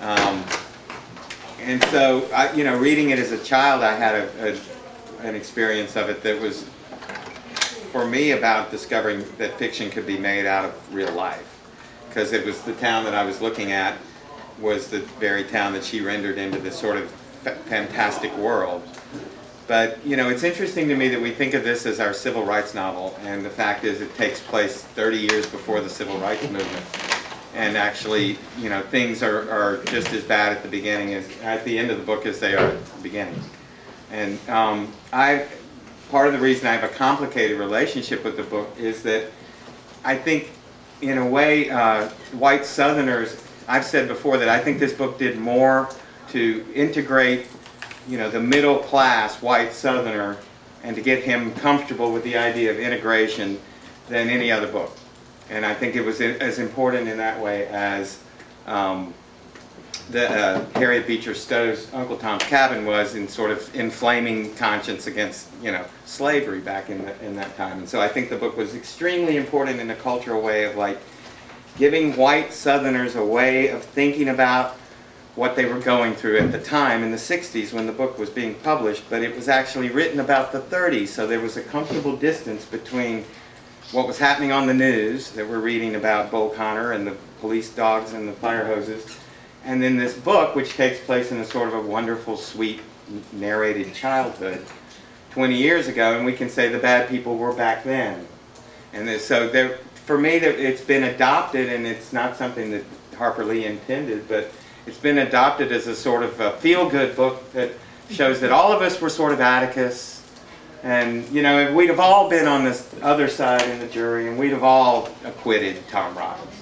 Um, and so, reading it as a child, I had an experience of it that was, for me, about discovering that fiction could be made out of real life. Because it was the town that I was looking at was the very town that she rendered into this sort of fantastic world. But, it's interesting to me that we think of this as our civil rights novel, and the fact is it takes place 30 years before the civil rights movement. And actually, things are just as bad at the beginning as at the end of the book as they are at the beginning. And part of the reason I have a complicated relationship with the book is that I think, in a way, white Southerners, I've said before that I think this book did more to integrate, the middle class white Southerner and to get him comfortable with the idea of integration than any other book. And I think it was as important in that way as Harriet Beecher Stowe's Uncle Tom's Cabin was in sort of inflaming conscience against, slavery back in that time. And so I think the book was extremely important in a cultural way of giving white Southerners a way of thinking about what they were going through at the time in the 60s when the book was being published, but it was actually written about the 30s, so there was a comfortable distance between what was happening on the news that we're reading about Bull Connor and the police dogs and the fire hoses, and then this book, which takes place in a sort of a wonderful, sweet, narrated childhood 20 years ago, and we can say the bad people were back then. And so for me, it's been adopted, and it's not something that Harper Lee intended, but it's been adopted as a sort of a feel-good book that shows that all of us were sort of Atticus, and we'd have all been on this other side in the jury, and we'd have all acquitted Tom Robbins.